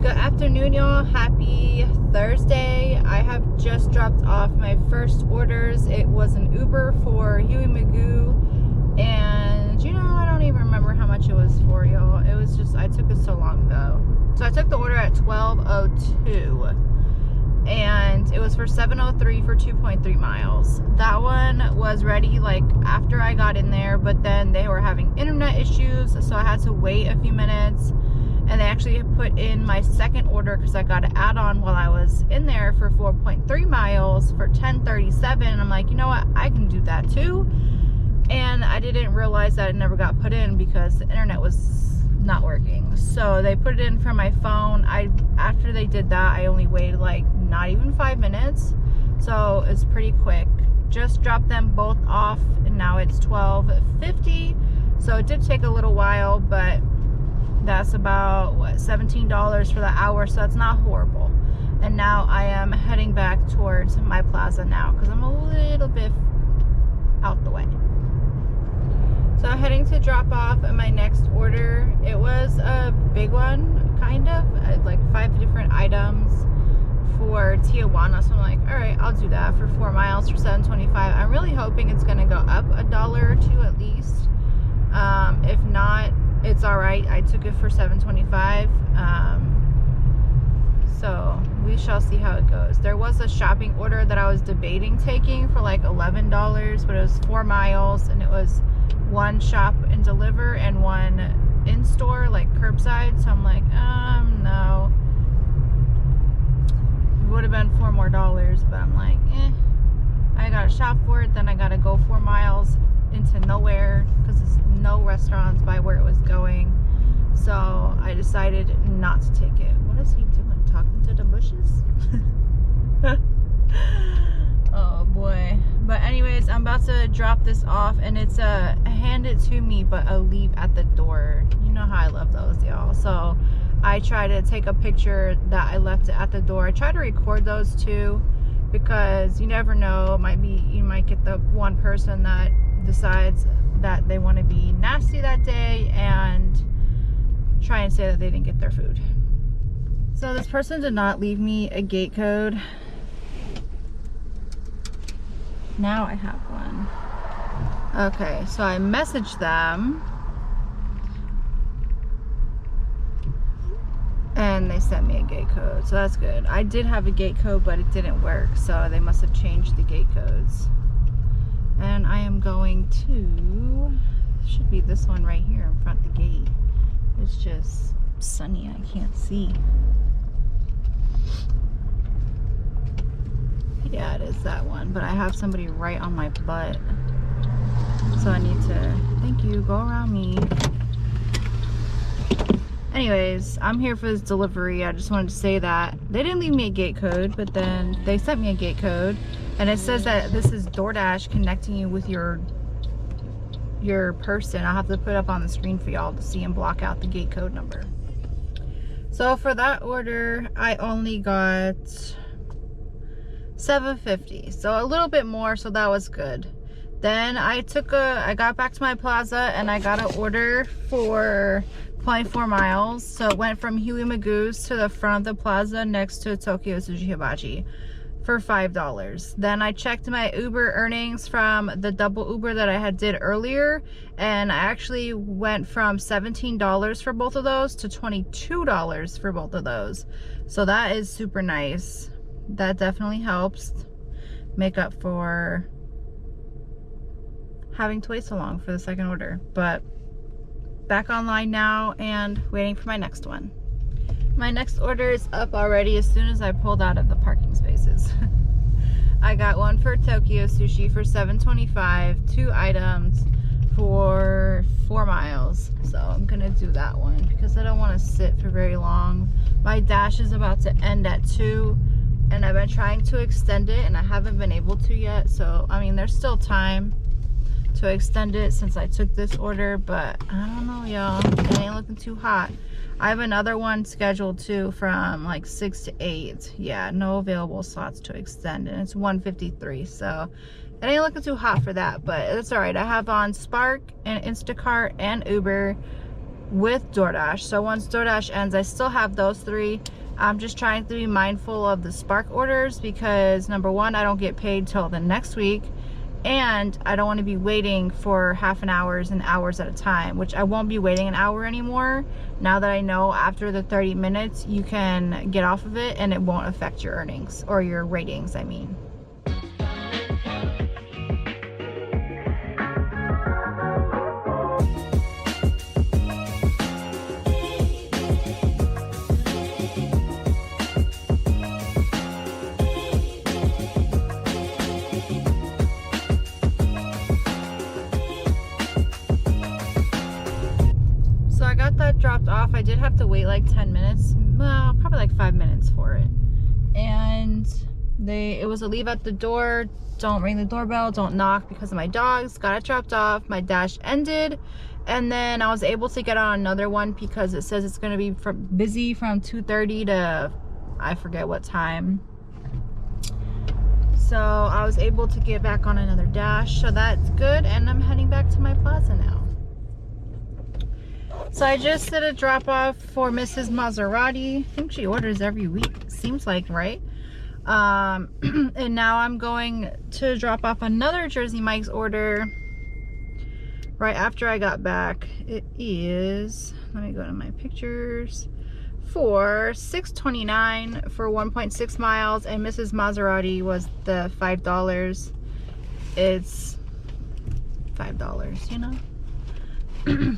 Good afternoon, y'all. Happy Thursday. I have just dropped off my first orders. It was an Uber for Huey Magoo, and you know, I don't even remember how much it was for, y'all. It was just, I took it so long ago. So I took the order at 12:02, and it was for 7:03 for 2.3 miles. That one was ready like after I got in there, but then they were having internet issues, so I had to wait a few minutes. And they actually put in my second order because I got an add-on while I was in there for 4.3 miles for 10:37. And I'm like, you know what? I can do that too. And I didn't realize that it never got put in because the internet was not working. So they put it in from my phone. After they did that, I only waited like not even 5 minutes. So it's pretty quick. Just dropped them both off and now it's 12:50. So it did take a little while, but that's about what, $17 for the hour, so that's not horrible. And now I am heading back towards my plaza now because I'm a little bit out the way. So I'm heading to drop off my next order. It was a big one, kind of like 5 different items for Tijuana. So I'm like, all right, I'll do that for 4 miles for $7.25. I'm really hoping it's gonna go up $1 or $2 at least. If not, it's all right. I took it for $7.25. So we shall see how it goes. There was a shopping order that I was debating taking for like $11, but it was 4 miles and it was one shop and deliver and one in store, like curbside. So I'm like, no. It would have been $4 more, but I'm like, I gotta shop for it, then I gotta go 4 miles into nowhere because there's no restaurants by where it was going. So I decided not to take it. What is he doing? Talking to the bushes? Oh boy. But anyways, I'm about to drop this off, and it's a hand it to me but a leave at the door. You know how I love those, y'all. So I try to take a picture that I left it at the door. I try to record those too, because you never know, you might get the one person that decides that they want to be nasty that day and try and say that they didn't get their food. So this person did not leave me a gate code. Now I have one. Okay, so I messaged them and they sent me a gate code, so that's good. I did have a gate code, but it didn't work, so they must have changed the gate codes. And I am going to, should be this one right here in front of the gate. It's just sunny, I can't see. Yeah, it is that one, but I have somebody right on my butt. So I need to, thank you, go around me. Anyways, I'm here for this delivery. I just wanted to say that they didn't leave me a gate code, but then they sent me a gate code, and it says that this is Doordash connecting you with your person. I'll have to put it up on the screen for y'all to see and block out the gate code number. So for that order, I only got $7.50, so a little bit more, so that was good. Then I got back to my plaza and I got an order for 0.4 miles. So it went from Huey Magoo's to the front of the plaza next to Tokyo Sushi Hibachi for $5. Then I checked my Uber earnings from the double Uber that I did earlier, and I actually went from $17 for both of those to $22 for both of those. So that is super nice. That definitely helps make up for having to wait so long for the second order. But back online now and waiting for my next one. My next order is up already as soon as I pulled out of the parking spaces. I got one for Tokyo Sushi for $7.25, 2 items for 4 miles. So I'm gonna do that one because I don't want to sit for very long. My dash is about to end at 2, and I've been trying to extend it and I haven't been able to yet. So I mean, there's still time to extend it since I took this order, but I don't know, y'all. It ain't looking too hot. I have another one scheduled too from like 6 to 8. Yeah, no available slots to extend, and it's 1:53. So it ain't looking too hot for that, but it's all right. I have on Spark and Instacart and Uber with DoorDash. So once DoorDash ends, I still have those 3. I'm just trying to be mindful of the Spark orders because number 1, I don't get paid till the next week, and I don't want to be waiting for half an hours and hours at a time, which I won't be waiting an hour anymore now that I know after the 30 minutes you can get off of it and it won't affect your earnings or your ratings, I mean. Dropped off. I did have to wait like 10 minutes, well, probably like 5 minutes for it, and it was a leave at the door, don't ring the doorbell, don't knock, because of my dogs. Got it dropped off, my dash ended, and then I was able to get on another one because it says it's going to be busy from 2:30 to I forget what time. So I was able to get back on another dash, so that's good, and I'm heading back to my plaza now. So I just did a drop off for Mrs. Maserati. I think she orders every week, seems like, right? And now I'm going to drop off another Jersey Mike's order right after I got back. It is, let me go to my pictures, for $6.29 for 1.6 miles, and Mrs. Maserati was the $5. It's $5, you know?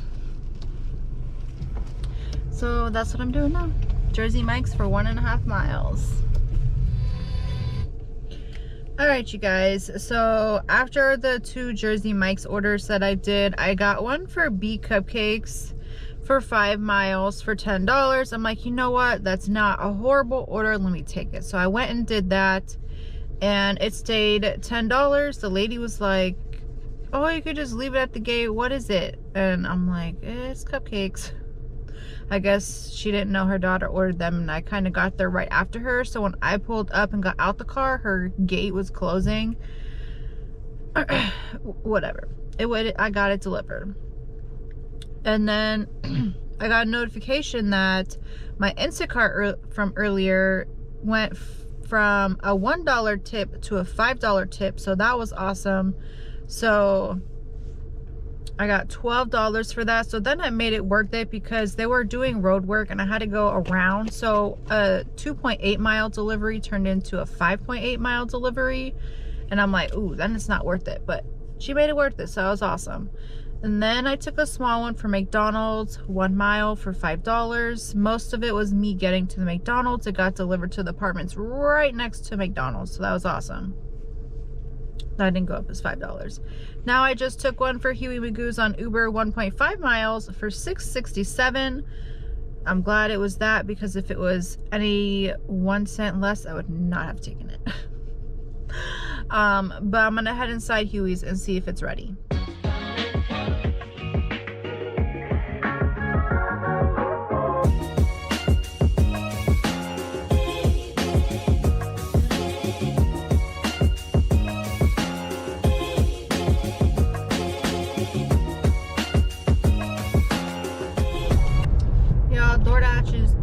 So that's what I'm doing now. Jersey Mike's for 1.5 miles. Alright, you guys. So after the 2 Jersey Mike's orders that I did, I got one for B Cupcakes for 5 miles for $10. I'm like, you know what? That's not a horrible order. Let me take it. So I went and did that, and it stayed $10. The lady was like, oh, you could just leave it at the gate. What is it? And I'm like, it's cupcakes. I guess she didn't know her daughter ordered them, and I kind of got there right after her. So when I pulled up and got out the car, her gate was closing. Whatever. I got it delivered. And then I got a notification that my Instacart from earlier went from a $1 tip to a $5 tip. So that was awesome. So I got $12 for that. So then I made it worth it because they were doing road work and I had to go around. So a 2.8 mile delivery turned into a 5.8 mile delivery. And I'm like, ooh, then it's not worth it. But she made it worth it, so it was awesome. And then I took a small one for McDonald's, 1 mile for $5. Most of it was me getting to the McDonald's. It got delivered to the apartments right next to McDonald's, so that was awesome. That didn't go up as $5. Now I just took one for Huey Magoo's on Uber, 1.5 miles for $6.67. I'm glad it was that, because if it was any 1 cent less, I would not have taken it. But I'm gonna head inside Huey's and see if it's ready.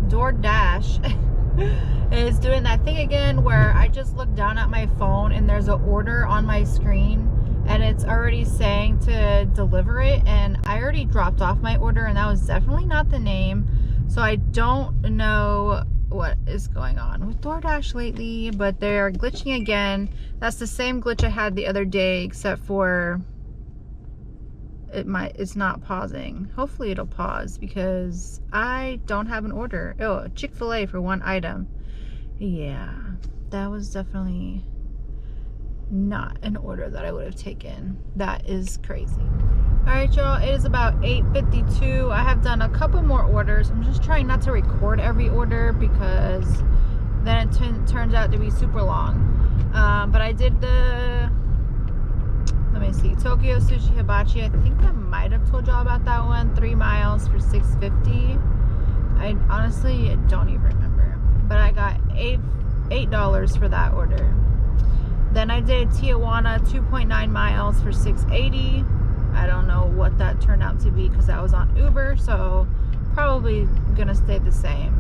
Doordash is doing that thing again where I just look down at my phone and there's an order on my screen and it's already saying to deliver it, and I already dropped off my order and that was definitely not the name. So I don't know what is going on with DoorDash lately, but they're glitching again. That's the same glitch I had the other day, except for it's not pausing. Hopefully it'll pause because I don't have an order. Oh, Chick-fil-A for 1 item. Yeah, that was definitely not an order that I would have taken. That is crazy. All right, y'all, it is about 8:52. I have done a couple more orders. I'm just trying not to record every order because then it turns out to be super long. But I did the, let me see, Tokyo Sushi Hibachi. I think I might have told y'all about that one. 3 miles for $6.50. I honestly don't even remember. But I got $8 for that order. Then I did Tijuana, 2.9 miles for $6.80. I don't know what that turned out to be because that was on Uber. So probably gonna stay the same.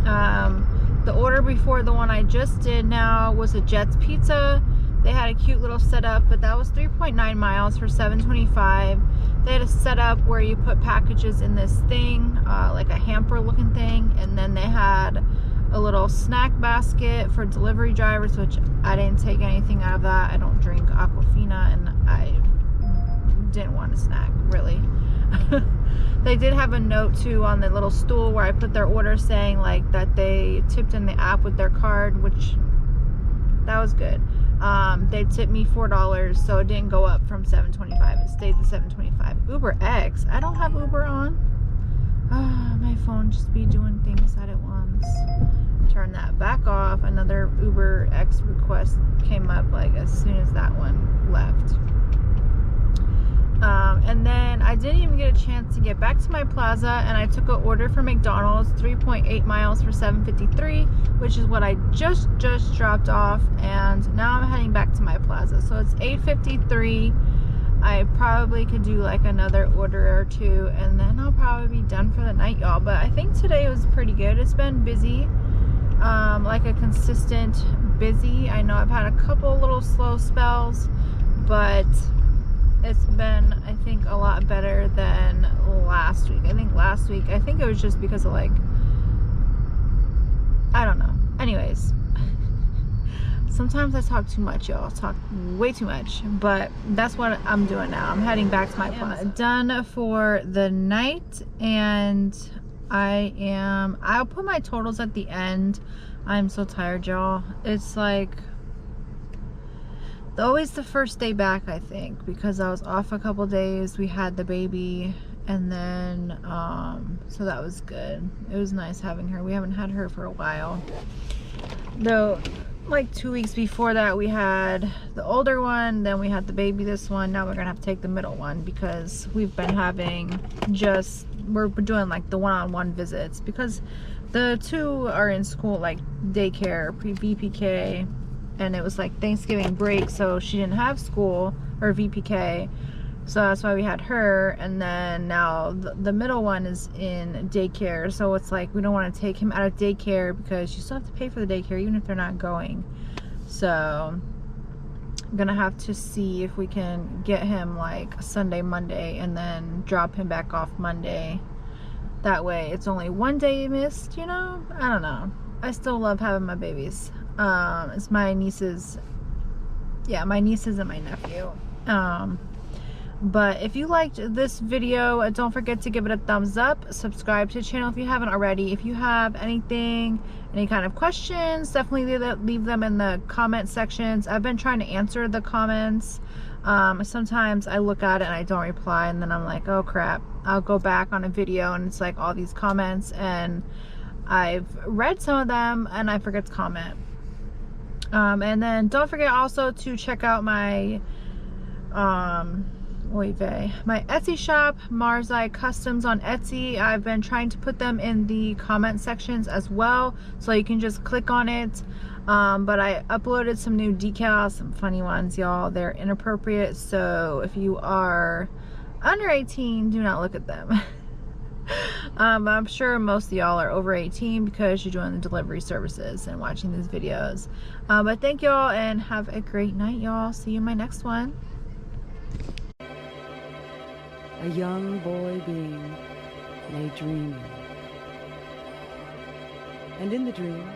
The order before the one I just did now was a Jets Pizza. They had a cute little setup, but that was 3.9 miles for $7.25. They had a setup where you put packages in this thing, like a hamper looking thing, and then they had a little snack basket for delivery drivers, which I didn't take anything out of that. I don't drink Aquafina, and I didn't want a snack, really. They did have a note too on the little stool where I put their order saying like that they tipped in the app with their card, which that was good. They tipped me $4, so it didn't go up from $7.25. It stayed the $7.25. Uber X. I don't have Uber on. My phone just be doing things at it once. Turn that back off. Another Uber X request came up like as soon as that one left. And then I didn't even get a chance to get back to my plaza, and I took an order for McDonald's, 3.8 miles for $7.53, which is what I just dropped off, and now I'm heading back to my plaza. So it's 8:53. I probably could do like another order or two, and then I'll probably be done for the night, y'all. But I think today was pretty good. It's been busy, like a consistent busy. I know I've had a couple little slow spells, but it's been, I think, a lot better than last week. I think last week, I think it was just because of like, I don't know. Anyways, sometimes I talk too much, y'all. Talk way too much, but that's what I'm doing now. I'm heading back to my plaza. Done for the night, and I'll put my totals at the end. I'm so tired, y'all. It's like always the first day back, I think, because I was off a couple days. We had the baby, and then so that was good. It was nice having her. We haven't had her for a while, though. Like 2 weeks before that, we had the older one, then we had the baby, this one. Now we're gonna have to take the middle one because we've been having we're doing like the one-on-one visits because the two are in school, like daycare, pre-VPK, and it was like Thanksgiving break, so she didn't have school or VPK, so that's why we had her. And then now the middle one is in daycare, so it's like we don't want to take him out of daycare because you still have to pay for the daycare even if they're not going. So I'm gonna have to see if we can get him like Sunday, Monday, and then drop him back off Monday. That way it's only one day missed, you know. I don't know, I still love having my babies. It's my nieces, my nieces and my nephew. But if you liked this video, don't forget to give it a thumbs up. Subscribe to the channel if you haven't already. If you have any kind of questions, definitely leave them in the comment sections. I've been trying to answer the comments. Sometimes I look at it and I don't reply, and then I'm like, oh crap. I'll go back on a video and it's like all these comments, and I've read some of them and I forget to comment. And then don't forget also to check out my my Etsy shop, Marlee Customs on Etsy. I've been trying to put them in the comment sections as well, so you can just click on it. But I uploaded some new decals, some funny ones, y'all. They're inappropriate, so if you are under 18, do not look at them. I'm sure most of y'all are over 18 because you're doing the delivery services and watching these videos. But thank y'all and have a great night, y'all. See you in my next one. A young boy being lay dreaming, and in the dream